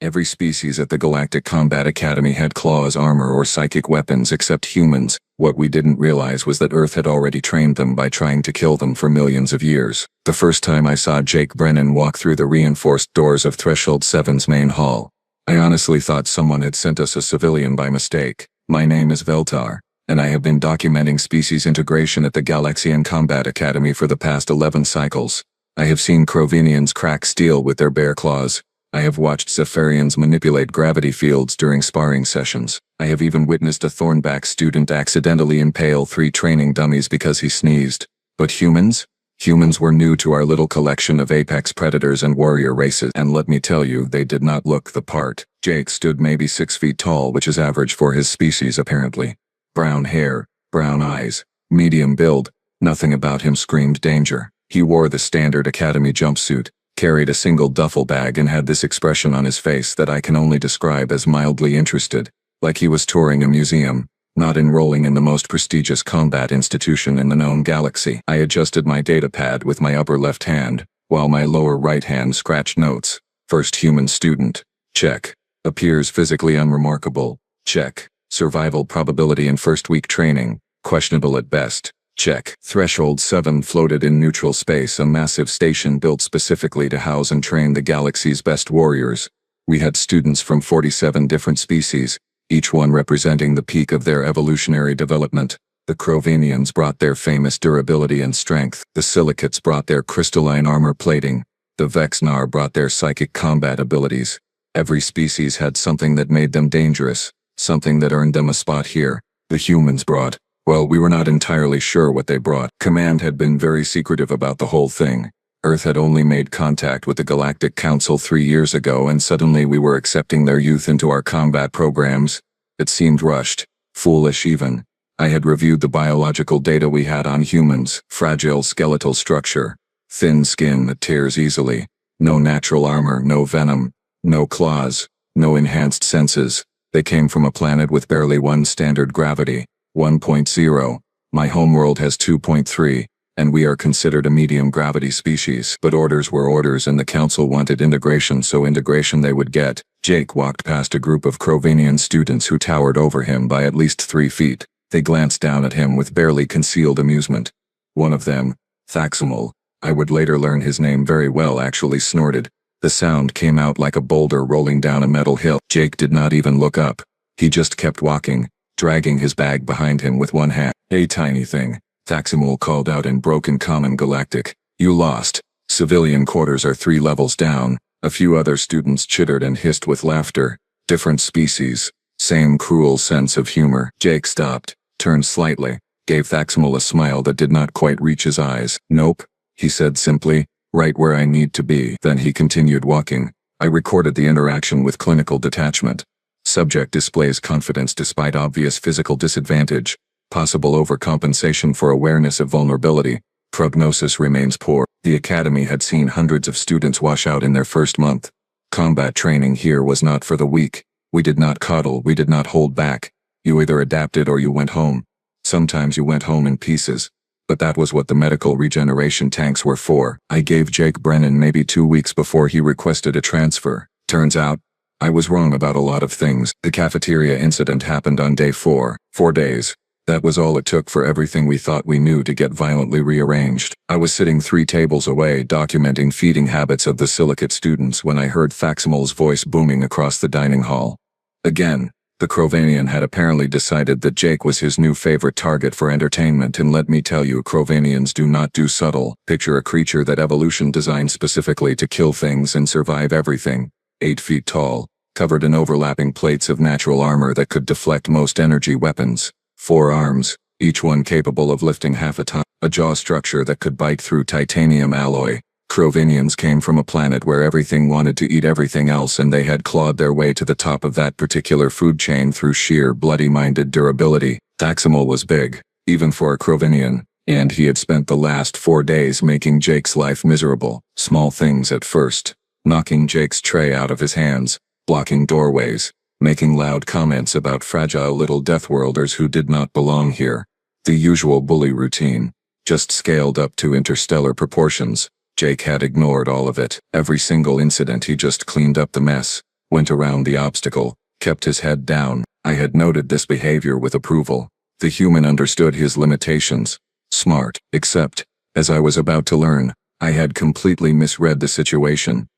Every species at the Galactic Combat Academy had claws, armor, or psychic weapons except humans. What we didn't realize was that Earth had already trained them by trying to kill them for millions of years. The first time I saw Jake Brennan walk through the reinforced doors of Threshold 7's main hall, I honestly thought someone had sent us a civilian by mistake. My name is Veltar, and I have been documenting species integration at the Galaxian Combat Academy for the past 11 cycles. I have seen Crovenians crack steel with their bare claws. I have watched Zephyrians manipulate gravity fields during sparring sessions. I have even witnessed a Thornback student accidentally impale 3 training dummies because he sneezed. But humans? Humans were new to our little collection of apex predators and warrior races, and let me tell you, they did not look the part. Jake stood maybe 6 feet tall, which is average for his species apparently. Brown hair, brown eyes, medium build, nothing about him screamed danger. He wore the standard academy jumpsuit, carried a single duffel bag, and had this expression on his face that I can only describe as mildly interested, like he was touring a museum, not enrolling in the most prestigious combat institution in the known galaxy. I adjusted my data pad with my upper left hand, while my lower right hand scratched notes. First human student, check. Appears physically unremarkable, check. Survival probability in first week training, questionable at best, check. Threshold 7 floated in neutral space, a massive station built specifically to house and train the galaxy's best warriors. We had students from 47 different species, each one representing the peak of their evolutionary development. The Crovenians brought their famous durability and strength. The Silicates brought their crystalline armor plating. The Vexnar brought their psychic combat abilities. Every species had something that made them dangerous, something that earned them a spot here. The humans brought, well, we were not entirely sure what they brought. Command had been very secretive about the whole thing. Earth had only made contact with the Galactic Council 3 years ago, and suddenly we were accepting their youth into our combat programs. It seemed rushed, foolish even. I had reviewed the biological data we had on humans: fragile skeletal structure, thin skin that tears easily, no natural armor, no venom, no claws, no enhanced senses. They came from a planet with barely 1 standard gravity, 1.0. My homeworld has 2.3, and we are considered a medium gravity species. But orders were orders, and the council wanted integration, so integration they would get. Jake walked past a group of Crovenian students who towered over him by at least 3 feet. They glanced down at him with barely concealed amusement. One of them, Thaximal, I would later learn his name very well, actually snorted. The sound came out like a boulder rolling down a metal hill. Jake did not even look up. He just kept walking, dragging his bag behind him with one hand. "Hey, tiny thing," Thaximal called out in broken common galactic. "You lost. Civilian quarters are 3 levels down." A few other students chittered and hissed with laughter. Different species, same cruel sense of humor. Jake stopped, turned slightly, gave Thaximal a smile that did not quite reach his eyes. "Nope," he said simply, "right where I need to be." Then he continued walking. I recorded the interaction with clinical detachment. Subject displays confidence despite obvious physical disadvantage. Possible overcompensation for awareness of vulnerability. Prognosis remains poor. The academy had seen hundreds of students wash out in their first month. Combat training here was not for the weak. We did not coddle, we did not hold back. You either adapted or you went home. Sometimes you went home in pieces. But that was what the medical regeneration tanks were for. I gave Jake Brennan maybe 2 weeks before he requested a transfer. Turns out, I was wrong about a lot of things. The cafeteria incident happened on day 4. 4 days. That was all it took for everything we thought we knew to get violently rearranged. I was sitting 3 tables away documenting feeding habits of the Silicate students when I heard Thaximal's voice booming across the dining hall. Again, the Crovenian had apparently decided that Jake was his new favorite target for entertainment, and let me tell you, Crovenians do not do subtle. Picture a creature that evolution designed specifically to kill things and survive everything. 8 feet tall, covered in overlapping plates of natural armor that could deflect most energy weapons. 4 arms, each one capable of lifting half a ton. A jaw structure that could bite through titanium alloy. Crovenians came from a planet where everything wanted to eat everything else, and they had clawed their way to the top of that particular food chain through sheer bloody-minded durability. Thaximal was big, even for a Crovenian, and he had spent the last 4 days making Jake's life miserable. Small things at first. Knocking Jake's tray out of his hands, blocking doorways, making loud comments about fragile little Deathworlders who did not belong here. The usual bully routine, just scaled up to interstellar proportions. Jake had ignored all of it. Every single incident he just cleaned up the mess, went around the obstacle, kept his head down. I had noted this behavior with approval. The human understood his limitations. Smart, except, as I was about to learn, I had completely misread the situation.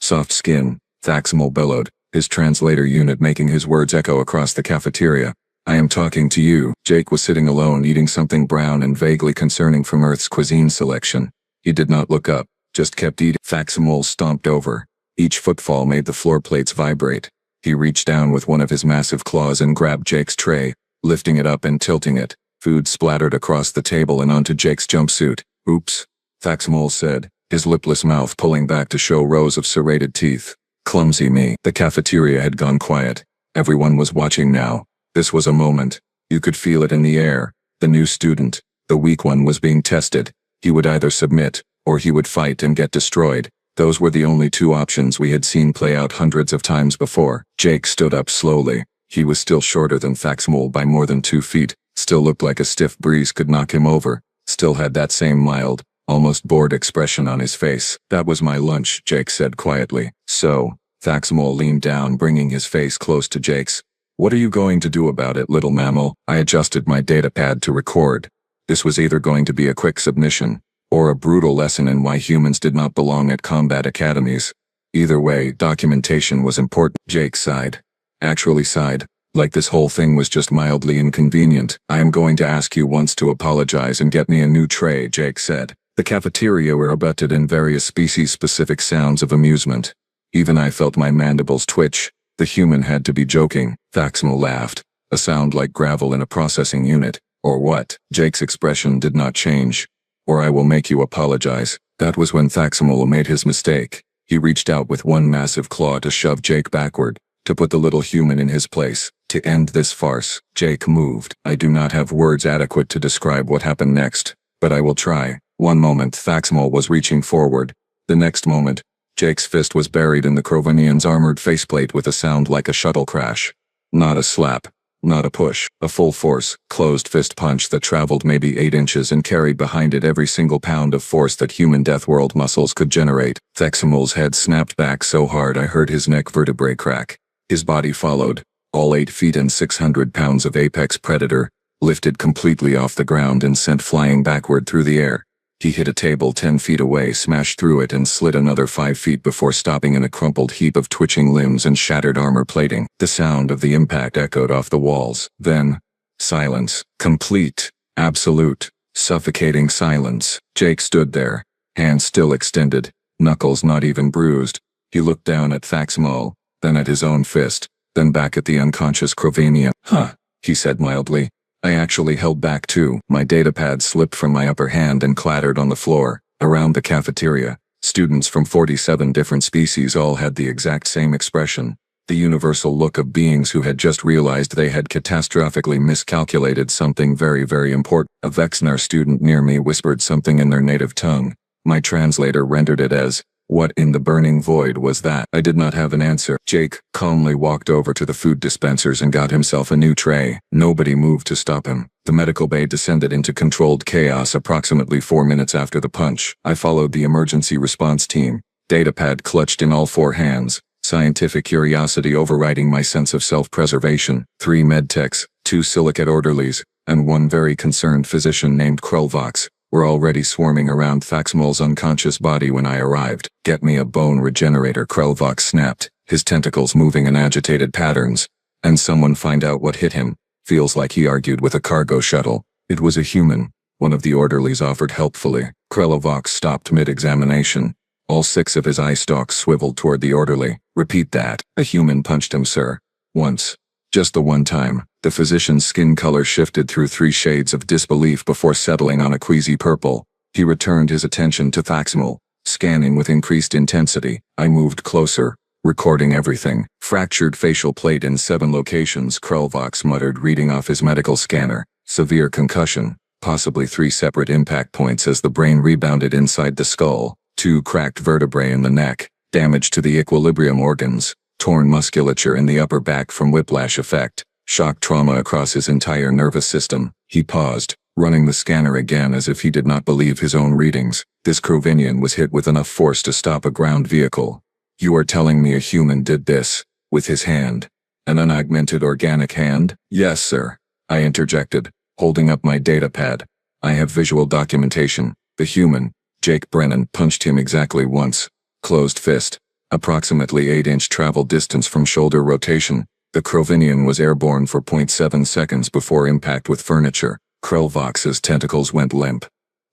Soft skin, Thaxamel bellowed, his translator unit making his words echo across the cafeteria. I am talking to you. Jake was sitting alone eating something brown and vaguely concerning from Earth's cuisine selection. He did not look up, just kept eating. Thaxamel stomped over. Each footfall made the floor plates vibrate. He reached down with one of his massive claws and grabbed Jake's tray, lifting it up and tilting it. Food splattered across the table and onto Jake's jumpsuit. Oops, Thaxamel said, his lipless mouth pulling back to show rows of serrated teeth. Clumsy me. The cafeteria had gone quiet. Everyone was watching now. This was a moment. You could feel it in the air. The new student, the weak one, was being tested. He would either submit, or he would fight and get destroyed. Those were the only two options we had seen play out hundreds of times before. Jake stood up slowly. He was still shorter than Thaxamel by more than 2 feet, still looked like a stiff breeze could knock him over, still had that same mild, almost bored expression on his face. That was my lunch, Jake said quietly. So, Thaxamel leaned down, bringing his face close to Jake's. What are you going to do about it, little mammal? I adjusted my datapad to record. This was either going to be a quick submission, or a brutal lesson in why humans did not belong at combat academies. Either way, documentation was important. Jake sighed. Actually sighed, like this whole thing was just mildly inconvenient. I am going to ask you once to apologize and get me a new tray, Jake said. The cafeteria were abutted in various species-specific sounds of amusement. Even I felt my mandibles twitch. The human had to be joking. Thaxamel laughed. A sound like gravel in a processing unit. Or what? Jake's expression did not change. Or I will make you apologize. That was when Thaxamel made his mistake. He reached out with one massive claw to shove Jake backward, to put the little human in his place. To end this farce, Jake moved. I do not have words adequate to describe what happened next, but I will try. One moment Thaxamel was reaching forward. The next moment, Jake's fist was buried in the Krovanian's armored faceplate with a sound like a shuttle crash. Not a slap. Not a push. A full force, closed fist punch that traveled maybe 8 inches and carried behind it every single pound of force that human Deathworld muscles could generate. Thaxamel's head snapped back so hard I heard his neck vertebrae crack. His body followed. All 8 feet and 600 pounds of apex predator, lifted completely off the ground and sent flying backward through the air. He hit a table 10 feet away, smashed through it and slid another 5 feet before stopping in a crumpled heap of twitching limbs and shattered armor plating. The sound of the impact echoed off the walls. Then, silence. Complete, absolute, suffocating silence. Jake stood there, hands still extended, knuckles not even bruised. He looked down at Thaxamel, then at his own fist, then back at the unconscious Krovanian. He said mildly. I actually held back too. My datapad slipped from my upper hand and clattered on the floor. Around the cafeteria, students from 47 different species all had the exact same expression. The universal look of beings who had just realized they had catastrophically miscalculated something very, very important. A Vexnar student near me whispered something in their native tongue. My translator rendered it as, "What in the burning void was that?" I did not have an answer. Jake calmly walked over to the food dispensers and got himself a new tray. Nobody moved to stop him. The medical bay descended into controlled chaos approximately 4 minutes after the punch. I followed the emergency response team, datapad clutched in all 4 hands, scientific curiosity overriding my sense of self-preservation. 3 medtechs, 2 silicate orderlies, and 1 very concerned physician named Krelvox were already swarming around Thaxamel's unconscious body when I arrived. "Get me a bone regenerator," Krelvox snapped, his tentacles moving in agitated patterns. "And someone find out what hit him." Feels like he argued with a cargo shuttle. It was a human, one of the orderlies offered helpfully. Krelvox stopped mid-examination. All 6 of his eye stalks swiveled toward the orderly. "Repeat that." "A human punched him, sir. Once. Just the one time." The physician's skin color shifted through 3 shades of disbelief before settling on a queasy purple. He returned his attention to Thaxamel, scanning with increased intensity. I moved closer, recording everything. "Fractured facial plate in 7 locations," Krelvox muttered, reading off his medical scanner. "Severe concussion, possibly 3 separate impact points as the brain rebounded inside the skull. 2 cracked vertebrae in the neck, damage to the equilibrium organs, torn musculature in the upper back from whiplash effect. Shock trauma across his entire nervous system." He paused, running the scanner again as if he did not believe his own readings. This Krovanian was hit with enough force to stop a ground vehicle. You are telling me a human did this, with his hand? An unaugmented organic hand? Yes, sir, I interjected, holding up my datapad. I have visual documentation. The human, Jake Brennan, punched him exactly once. Closed fist. Approximately 8-inch travel distance from shoulder rotation. The Crovinian was airborne for 0.7 seconds before impact with furniture. Krelvox's tentacles went limp.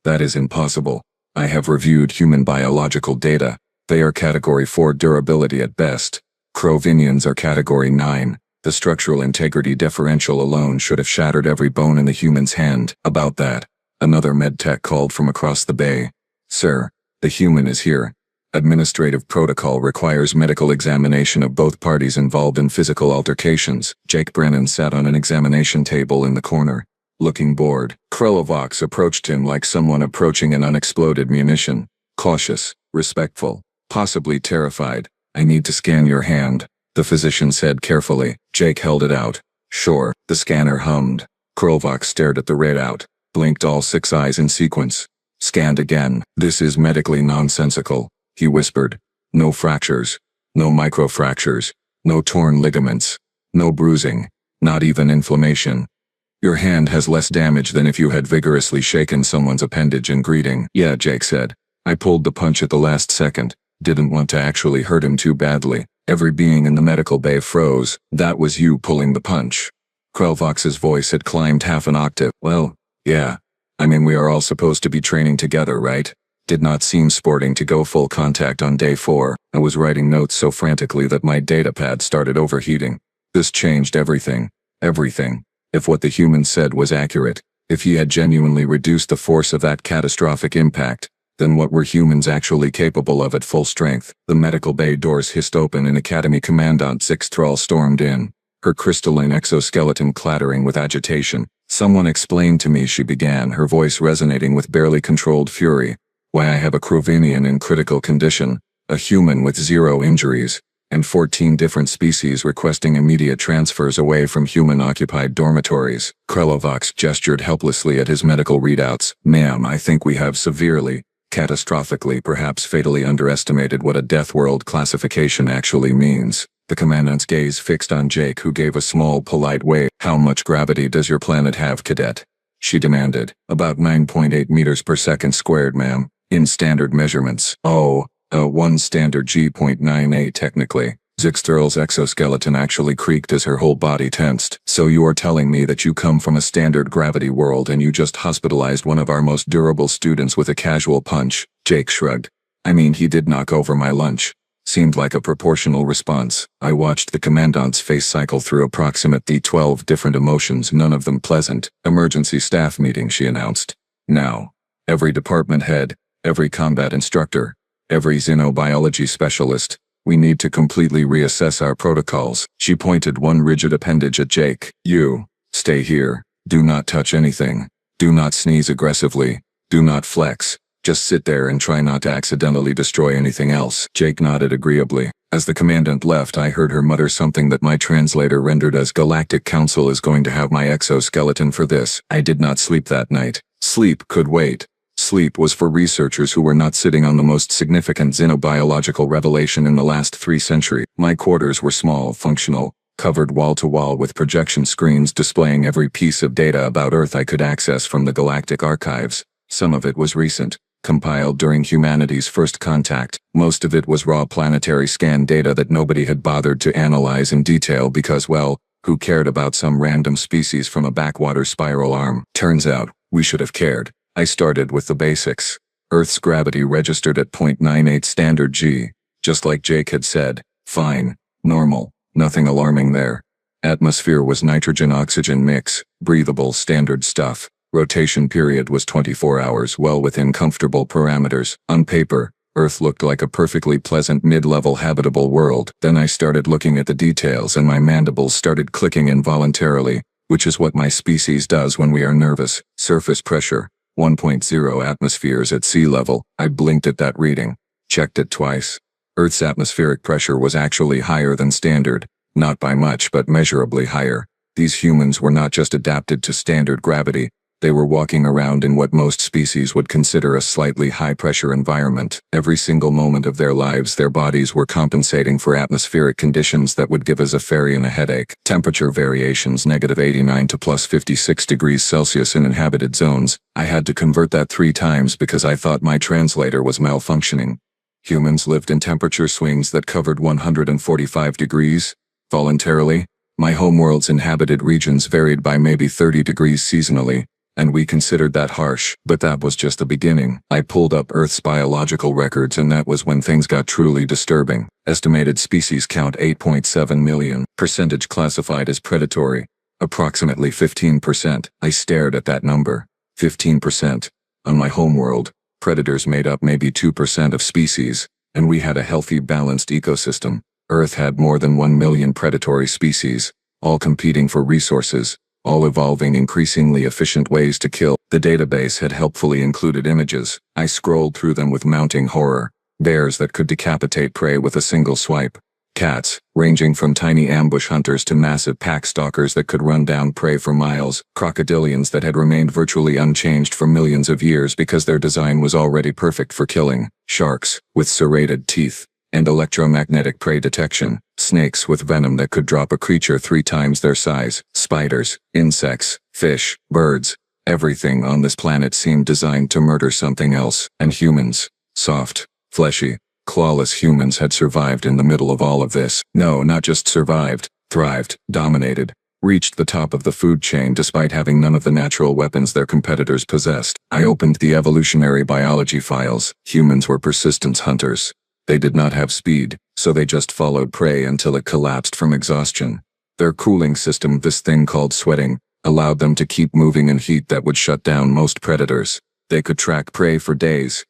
That is impossible. I have reviewed human biological data. They are Category 4 durability at best. Crovinians are Category 9. The structural integrity differential alone should have shattered every bone in the human's hand. About that, another medtech called from across the bay. Sir, the human is here. Administrative protocol requires medical examination of both parties involved in physical altercations. Jake Brennan sat on an examination table in the corner, looking bored. Krelvox approached him like someone approaching an unexploded munition. Cautious, respectful, possibly terrified. I need to scan your hand, the physician said carefully. Jake held it out. Sure, the scanner hummed. Krelvox stared at the readout, blinked all 6 eyes in sequence. Scanned again. This is medically nonsensical, he whispered. No fractures. No microfractures. No torn ligaments. No bruising. Not even inflammation. Your hand has less damage than if you had vigorously shaken someone's appendage in greeting. Yeah, Jake said. I pulled the punch at the last second. Didn't want to actually hurt him too badly. Every being in the medical bay froze. That was you pulling the punch. Krelvox's voice had climbed half an octave. Well, yeah. I mean, we are all supposed to be training together, right? Did not seem sporting to go full contact on day 4. I was writing notes so frantically that my datapad started overheating. This changed everything. Everything. If what the human said was accurate, if he had genuinely reduced the force of that catastrophic impact, then what were humans actually capable of at full strength? The medical bay doors hissed open and Academy Commandant Zix Thrall stormed in, her crystalline exoskeleton clattering with agitation. Someone explained to me, she began, her voice resonating with barely controlled fury, why I have a Crovinian in critical condition, a human with 0 injuries, and 14 different species requesting immediate transfers away from human-occupied dormitories. Krelvox gestured helplessly at his medical readouts. Ma'am, I think we have severely, catastrophically, perhaps fatally underestimated what a Deathworld classification actually means. The commandant's gaze fixed on Jake, who gave a small, polite wave. How much gravity does your planet have, cadet? She demanded. About 9.8 meters per second squared, ma'am, in standard measurements. Oh, 1 standard G.98 technically. Zix Thrall's exoskeleton actually creaked as her whole body tensed. So you are telling me that you come from a standard gravity world and you just hospitalized one of our most durable students with a casual punch? Jake shrugged. I mean, he did knock over my lunch. Seemed like a proportional response. I watched the commandant's face cycle through approximately 12 different emotions, none of them pleasant. Emergency staff meeting, she announced. Now, every department head, every combat instructor, every xenobiology specialist, we need to completely reassess our protocols. She pointed one rigid appendage at Jake. You, stay here. Do not touch anything. Do not sneeze aggressively. Do not flex. Just sit there and try not to accidentally destroy anything else. Jake nodded agreeably. As the commandant left, I heard her mutter something that my translator rendered as Galactic Council is going to have my exoskeleton for this. I did not sleep that night. Sleep could wait. Sleep was for researchers who were not sitting on the most significant xenobiological revelation in the last 3 centuries. My quarters were small, functional, covered wall-to-wall with projection screens displaying every piece of data about Earth I could access from the galactic archives. Some of it was recent, compiled during humanity's first contact. Most of it was raw planetary scan data that nobody had bothered to analyze in detail because, well, who cared about some random species from a backwater spiral arm? Turns out, we should have cared. I started with the basics. Earth's gravity registered at 0.98 standard G, just like Jake had said. Fine. Normal. Nothing alarming there. Atmosphere was nitrogen-oxygen mix, breathable standard stuff. Rotation period was 24 hours, well within comfortable parameters. On paper, Earth looked like a perfectly pleasant mid-level habitable world. Then I started looking at the details and my mandibles started clicking involuntarily, which is what my species does when we are nervous. Surface pressure, 1.0 atmospheres at sea level. I blinked at that reading. Checked it twice. Earth's atmospheric pressure was actually higher than standard. Not by much, but measurably higher. These humans were not just adapted to standard gravity. They were walking around in what most species would consider a slightly high-pressure environment. Every single moment of their lives, their bodies were compensating for atmospheric conditions that would give a Zephyrian a headache. Temperature variations -89 to +56 degrees Celsius in inhabited zones. I had to convert that 3 times because I thought my translator was malfunctioning. Humans lived in temperature swings that covered 145 degrees. Voluntarily, my homeworld's inhabited regions varied by maybe 30 degrees seasonally, and we considered that harsh, but that was just the beginning. I pulled up Earth's biological records, and that was when things got truly disturbing. Estimated species count 8.7 million. Percentage classified as predatory, approximately 15%. I stared at that number. 15%. On my homeworld, predators made up maybe 2% of species, and we had a healthy, balanced ecosystem. Earth had more than 1 million predatory species, all competing for resources, all evolving increasingly efficient ways to kill. The database had helpfully included images. I scrolled through them with mounting horror. Bears that could decapitate prey with a single swipe. Cats, ranging from tiny ambush hunters to massive pack stalkers that could run down prey for miles. Crocodilians that had remained virtually unchanged for millions of years because their design was already perfect for killing. Sharks, with serrated teeth and electromagnetic prey detection. Snakes with venom that could drop a creature 3 times their size. Spiders, insects, fish, birds. Everything on this planet seemed designed to murder something else. And humans, soft, fleshy, clawless humans had survived in the middle of all of this. No, not just survived, thrived, dominated, reached the top of the food chain despite having none of the natural weapons their competitors possessed. I opened the evolutionary biology files. Humans were persistence hunters. They did not have speed, so they just followed prey until it collapsed from exhaustion. Their cooling system, this thing called sweating, allowed them to keep moving in heat that would shut down most predators. They could track prey for days,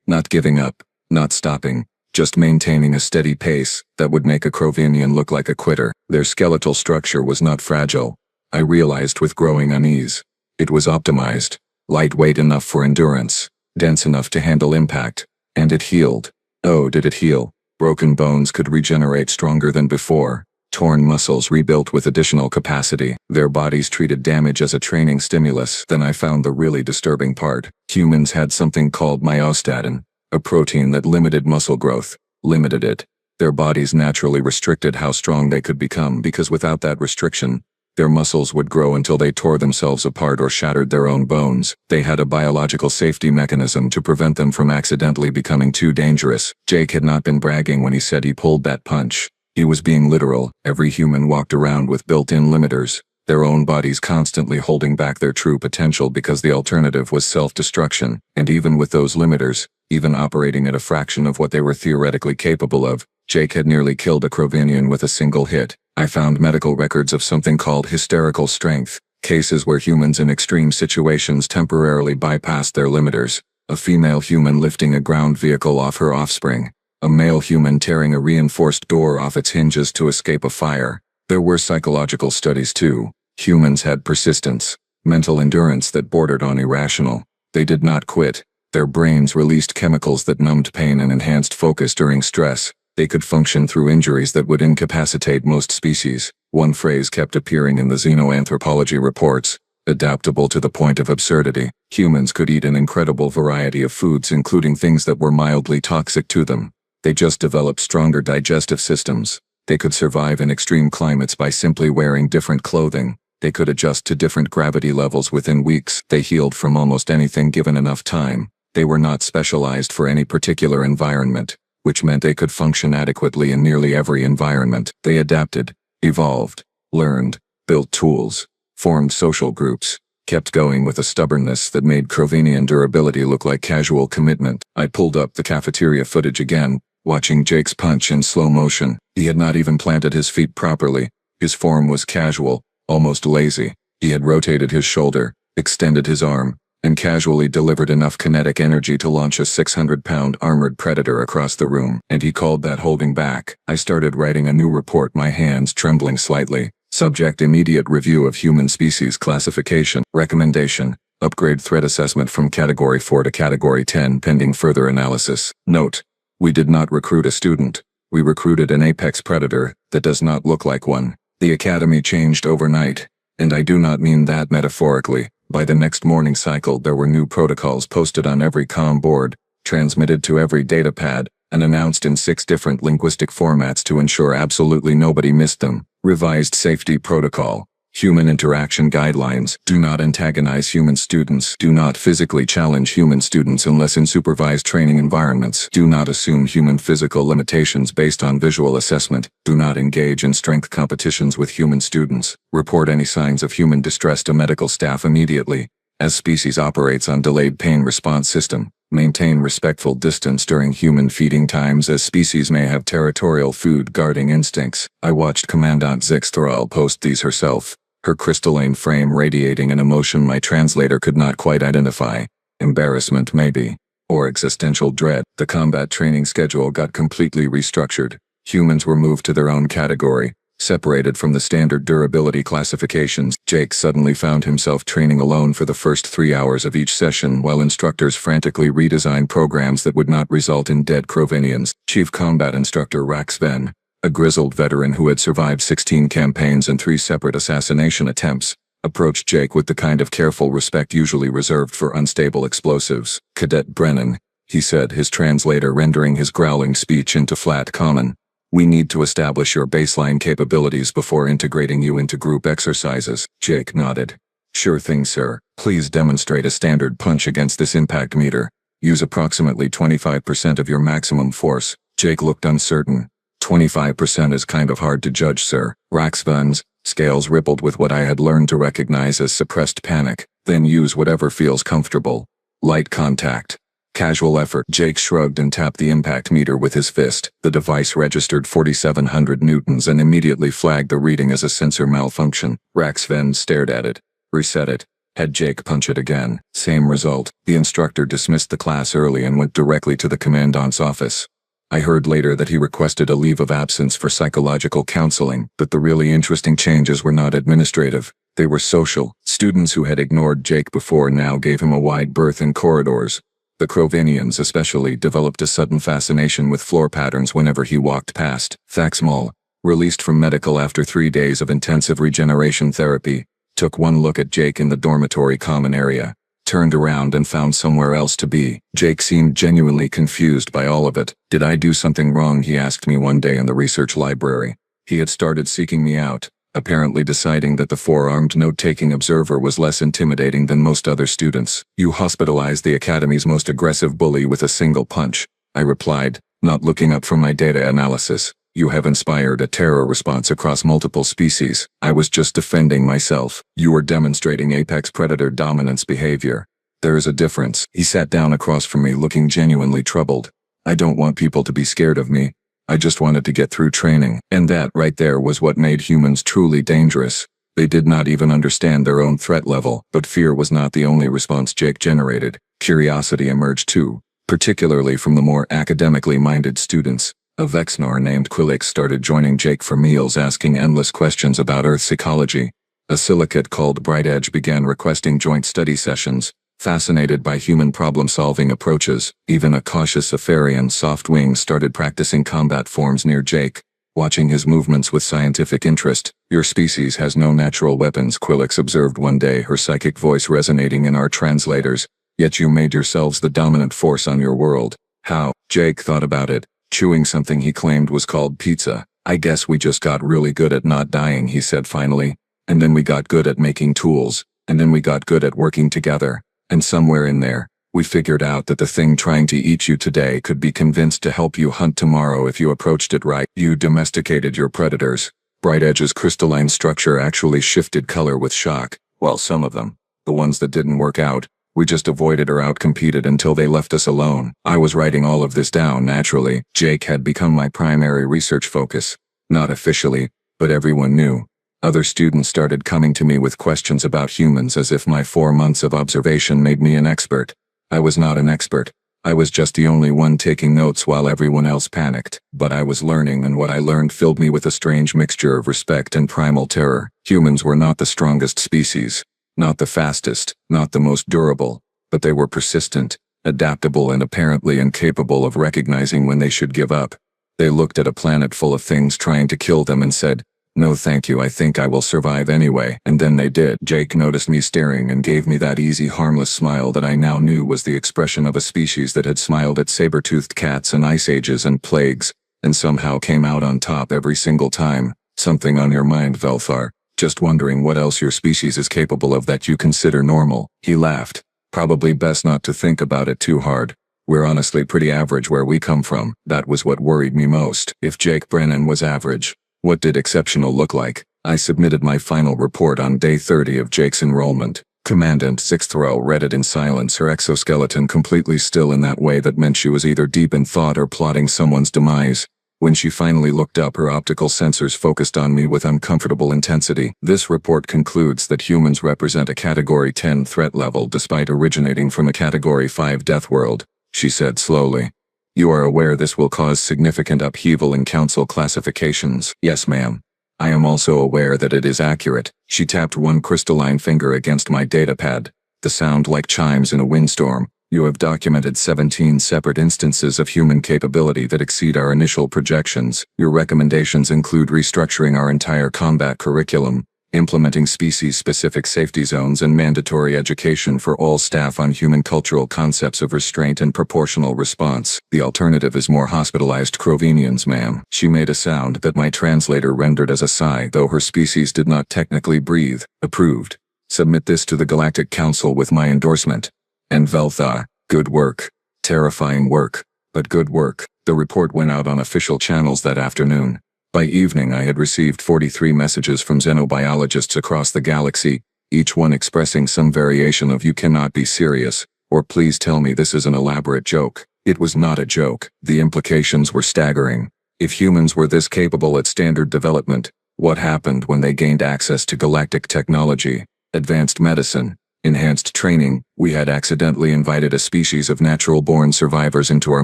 not giving up, not stopping, just maintaining a steady pace that would make a Crovenian look like a quitter. Their skeletal structure was not fragile, I realized with growing unease. It was optimized, lightweight enough for endurance, dense enough to handle impact, and it healed. Oh, did it heal? Broken bones could regenerate stronger than before. Torn muscles rebuilt with additional capacity. Their bodies treated damage as a training stimulus. Then I found the really disturbing part. Humans had something called myostatin, a protein that limited muscle growth. Limited it. Their bodies naturally restricted how strong they could become because without that restriction, their muscles would grow until they tore themselves apart or shattered their own bones. They had a biological safety mechanism to prevent them from accidentally becoming too dangerous. Jake had not been bragging when he said he pulled that punch. He was being literal. Every human walked around with built-in limiters, their own bodies constantly holding back their true potential because the alternative was self-destruction. And even with those limiters, even operating at a fraction of what they were theoretically capable of, Jake had nearly killed a Crovenian with a single hit. I found medical records of something called hysterical strength, cases where humans in extreme situations temporarily bypassed their limiters. A female human lifting a ground vehicle off her offspring. A male human tearing a reinforced door off its hinges to escape a fire. There were psychological studies too. Humans had persistence, mental endurance that bordered on irrational. They did not quit. Their brains released chemicals that numbed pain and enhanced focus during stress. They could function through injuries that would incapacitate most species. One phrase kept appearing in the xenoanthropology reports: adaptable to the point of absurdity. Humans could eat an incredible variety of foods, including things that were mildly toxic to them. They just developed stronger digestive systems. They could survive in extreme climates by simply wearing different clothing. They could adjust to different gravity levels within weeks. They healed from almost anything given enough time. They were not specialized for any particular environment, which meant they could function adequately in nearly every environment. They adapted, evolved, learned, built tools, formed social groups, kept going with a stubbornness that made Crovenian durability look like casual commitment. I pulled up the cafeteria footage again, watching Jake's punch in slow motion. He had not even planted his feet properly. His form was casual, almost lazy. He had rotated his shoulder, extended his arm, and casually delivered enough kinetic energy to launch a 600-pound armored predator across the room. And he called that holding back. I started writing a new report, my hands trembling slightly. Subject: immediate review of human species classification. Recommendation: upgrade threat assessment from Category 4 to Category 10 pending further analysis. Note: we did not recruit a student. We recruited an apex predator that does not look like one. The academy changed overnight, and I do not mean that metaphorically, By the next morning cycle, there were new protocols posted on every comm board, transmitted to every datapad, and announced in 6 different linguistic formats to ensure absolutely nobody missed them. Revised safety protocol. Human interaction guidelines. Do not antagonize human students. Do not physically challenge human students unless in supervised training environments. Do not assume human physical limitations based on visual assessment. Do not engage in strength competitions with human students. Report any signs of human distress to medical staff immediately. As species operates on delayed pain response system. Maintain respectful distance during human feeding times, as species may have territorial food guarding instincts. I watched Commandant Zixthral post these herself, her crystalline frame radiating an emotion my translator could not quite identify. Embarrassment maybe. Or existential dread. The combat training schedule got completely restructured. Humans were moved to their own category, separated from the standard durability classifications. Jake suddenly found himself training alone for the first 3 hours of each session while instructors frantically redesigned programs that would not result in dead Crovanians. Chief Combat Instructor Rax Ven, a grizzled veteran who had survived 16 campaigns and 3 separate assassination attempts, approached Jake with the kind of careful respect usually reserved for unstable explosives. Cadet Brennan, he said, his translator rendering his growling speech into flat common. We need to establish your baseline capabilities before integrating you into group exercises. Jake nodded. Sure thing, sir. Please demonstrate a standard punch against this impact meter. Use approximately 25% of your maximum force. Jake looked uncertain. 25% is kind of hard to judge, sir. Raxvan's scales rippled with what I had learned to recognize as suppressed panic. Then use whatever feels comfortable. Light contact. Casual effort. Jake shrugged and tapped the impact meter with his fist. The device registered 4,700 newtons and immediately flagged the reading as a sensor malfunction. Raxven stared at it. Reset it. Had Jake punch it again. Same result. The instructor dismissed the class early and went directly to the commandant's office. I heard later that he requested a leave of absence for psychological counseling, but the really interesting changes were not administrative. They were social. Students who had ignored Jake before now gave him a wide berth in corridors. The Crovanians especially developed a sudden fascination with floor patterns whenever he walked past. Thaxmal, released from medical after 3 days of intensive regeneration therapy, took one look at Jake in the dormitory common area, turned around and found somewhere else to be. Jake seemed genuinely confused by all of it. Did I do something wrong? He asked me one day in the research library. He had started seeking me out, apparently deciding that the 4-armed note-taking observer was less intimidating than most other students. You hospitalized the Academy's most aggressive bully with a single punch, I replied, not looking up from my data analysis. You have inspired a terror response across multiple species. I was just defending myself. You were demonstrating apex predator dominance behavior. There is a difference. He sat down across from me looking genuinely troubled. I don't want people to be scared of me. I just wanted to get through training. And that right there was what made humans truly dangerous. They did not even understand their own threat level. But fear was not the only response Jake generated. Curiosity emerged too, particularly from the more academically minded students. A Vexnor named Quillix started joining Jake for meals, asking endless questions about Earth's ecology. A silicate called Bright Edge began requesting joint study sessions, fascinated by human problem-solving approaches. Even a cautious Aetherian Softwing started practicing combat forms near Jake, watching his movements with scientific interest. Your species has no natural weapons, Quillix observed one day, her psychic voice resonating in our translators. Yet you made yourselves the dominant force on your world. How? Jake thought about it, chewing something he claimed was called pizza. I guess we just got really good at not dying, he said finally. And then we got good at making tools. And then we got good at working together. And somewhere in there, we figured out that the thing trying to eat you today could be convinced to help you hunt tomorrow if you approached it right. You domesticated your predators. Bright Edge's crystalline structure actually shifted color with shock. Well, some of them. The ones that didn't work out, we just avoided or outcompeted until they left us alone. I was writing all of this down naturally. Jake had become my primary research focus. Not officially, but everyone knew. Other students started coming to me with questions about humans as if my 4 months of observation made me an expert. I was not an expert. I was just the only one taking notes while everyone else panicked. But I was learning, and what I learned filled me with a strange mixture of respect and primal terror. Humans were not the strongest species, not the fastest, not the most durable, but they were persistent, adaptable, and apparently incapable of recognizing when they should give up. They looked at a planet full of things trying to kill them and said, No thank you, I think I will survive anyway. And then they did. Jake noticed me staring and gave me that easy, harmless smile that I now knew was the expression of a species that had smiled at saber-toothed cats and ice ages and plagues, and somehow came out on top every single time. Something on your mind, Velthar? Just wondering what else your species is capable of that you consider normal. He laughed. Probably best not to think about it too hard. We're honestly pretty average where we come from. That was what worried me most. If Jake Brennan was average, what did exceptional look like? I submitted my final report on day 30 of Jake's enrollment. Commandant 6th row read it in silence, her exoskeleton completely still in that way that meant she was either deep in thought or plotting someone's demise. When she finally looked up, her optical sensors focused on me with uncomfortable intensity. This report concludes that humans represent a Category 10 threat level despite originating from a Category 5 Deathworld, she said slowly. You are aware this will cause significant upheaval in council classifications? Yes, ma'am. I am also aware that it is accurate. She tapped one crystalline finger against my datapad. The sound like chimes in a windstorm. You have documented 17 separate instances of human capability that exceed our initial projections. Your recommendations include restructuring our entire combat curriculum, implementing species-specific safety zones, and mandatory education for all staff on human cultural concepts of restraint and proportional response. The alternative is more hospitalized Crovenians, ma'am. She made a sound that my translator rendered as a sigh, though her species did not technically breathe. Approved. Submit this to the Galactic Council with my endorsement. And Velthar, good work. Terrifying work, but good work. The report went out on official channels that afternoon. By evening I had received 43 messages from xenobiologists across the galaxy, each one expressing some variation of "you cannot be serious," or "please tell me this is an elaborate joke." It was not a joke. The implications were staggering. If humans were this capable at standard development, what happened when they gained access to galactic technology, advanced medicine, enhanced training? We had accidentally invited a species of natural-born survivors into our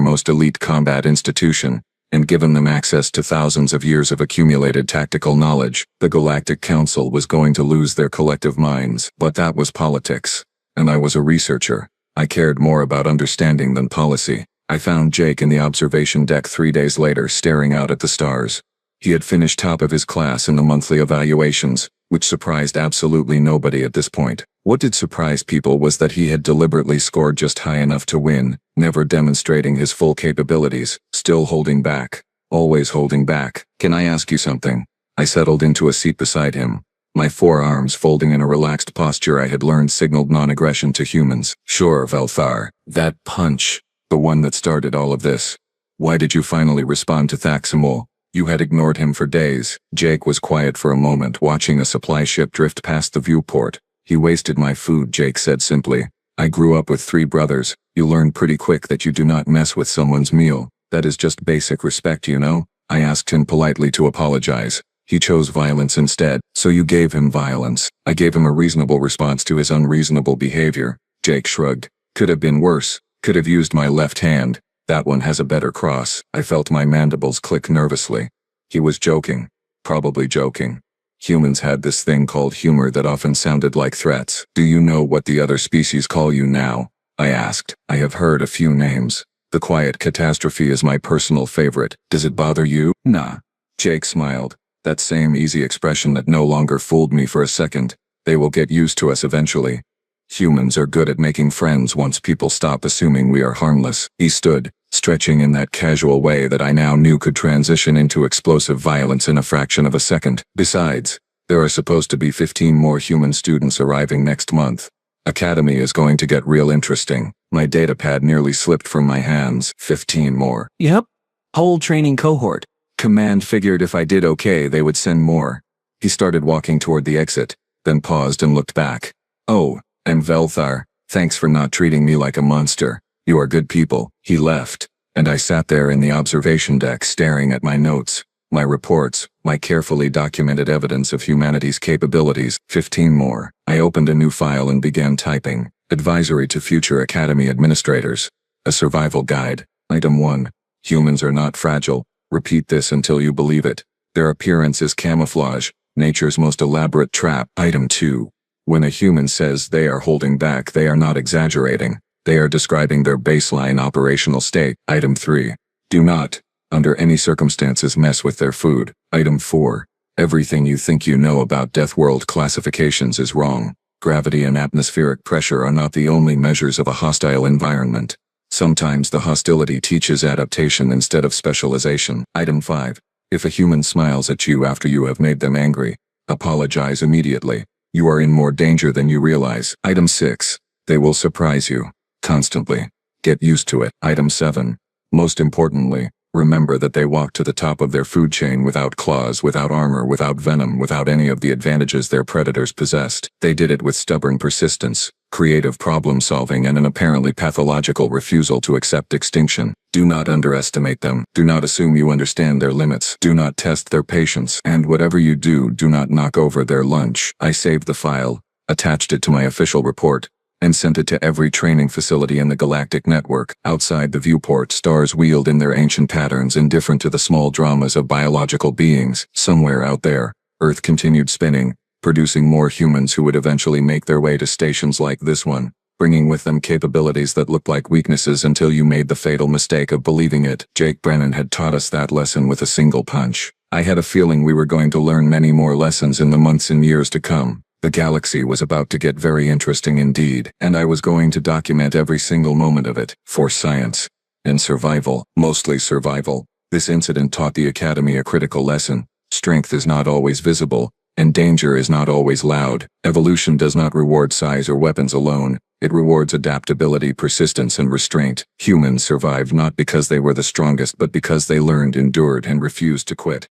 most elite combat institution, and given them access to thousands of years of accumulated tactical knowledge. The Galactic Council was going to lose their collective minds. But that was politics. And I was a researcher. I cared more about understanding than policy. I found Jake in the observation deck 3 days later, staring out at the stars. He had finished top of his class in the monthly evaluations, which surprised absolutely nobody at this point. What did surprise people was that he had deliberately scored just high enough to win, never demonstrating his full capabilities, still holding back, always holding back. Can I ask you something? I settled into a seat beside him, my forearms folding in a relaxed posture I had learned signaled non-aggression to humans. Sure, Velthar. That punch, the one that started all of this. Why did you finally respond to Thaxamul? You had ignored him for days. Jake was quiet for a moment, watching a supply ship drift past the viewport. He wasted my food, Jake said simply. I grew up with 3 brothers. You learn pretty quick that you do not mess with someone's meal. That is just basic respect, you know? I asked him politely to apologize. He chose violence instead. So you gave him violence. I gave him a reasonable response to his unreasonable behavior. Jake shrugged. Could have been worse. Could have used my left hand. That one has a better cross. I felt my mandibles click nervously. He was joking. Probably joking. Humans had this thing called humor that often sounded like threats. Do you know what the other species call you now? I asked. I have heard a few names. The Quiet Catastrophe is my personal favorite. Does it bother you? Nah. Jake smiled. That same easy expression that no longer fooled me for a second. They will get used to us eventually. Humans are good at making friends once people stop assuming we are harmless. He stood, stretching in that casual way that I now knew could transition into explosive violence in a fraction of a second. Besides, there are supposed to be 15 more human students arriving next month. Academy is going to get real interesting. My datapad nearly slipped from my hands. 15 more. Yep. Whole training cohort. Command figured if I did okay they would send more. He started walking toward the exit, then paused and looked back. Oh, and Velthar, thanks for not treating me like a monster. You are good people. He left, and I sat there in the observation deck staring at my notes, my reports, my carefully documented evidence of humanity's capabilities. 15 more. I opened a new file and began typing. Advisory to future Academy administrators. A survival guide. Item 1. Humans are not fragile. Repeat this until you believe it. Their appearance is camouflage, nature's most elaborate trap. Item 2. When a human says they are holding back, they are not exaggerating. They are describing their baseline operational state. Item 3. Do not, under any circumstances, mess with their food. Item 4. Everything you think you know about Deathworld classifications is wrong. Gravity and atmospheric pressure are not the only measures of a hostile environment. Sometimes the hostility teaches adaptation instead of specialization. Item 5. If a human smiles at you after you have made them angry, apologize immediately. You are in more danger than you realize. Item 6. They will surprise you. Constantly. Get used to it. Item 7. Most importantly, remember that they walk to the top of their food chain without claws, without armor, without venom, without any of the advantages their predators possessed. They did it with stubborn persistence, creative problem-solving, and an apparently pathological refusal to accept extinction. Do not underestimate them. Do not assume you understand their limits. Do not test their patience. And whatever you do, do not knock over their lunch. I saved the file, attached it to my official report, and sent it to every training facility in the galactic network. Outside the viewport, stars wheeled in their ancient patterns, indifferent to the small dramas of biological beings. Somewhere out there, Earth continued spinning, producing more humans who would eventually make their way to stations like this one, bringing with them capabilities that looked like weaknesses until you made the fatal mistake of believing it. Jake Brennan had taught us that lesson with a single punch. I had a feeling we were going to learn many more lessons in the months and years to come. The galaxy was about to get very interesting indeed, and I was going to document every single moment of it, for science and survival, mostly survival. This incident taught the Academy a critical lesson. Strength is not always visible, and danger is not always loud. Evolution does not reward size or weapons alone. It rewards adaptability, persistence, and restraint. Humans survived not because they were the strongest, but because they learned, endured, and refused to quit.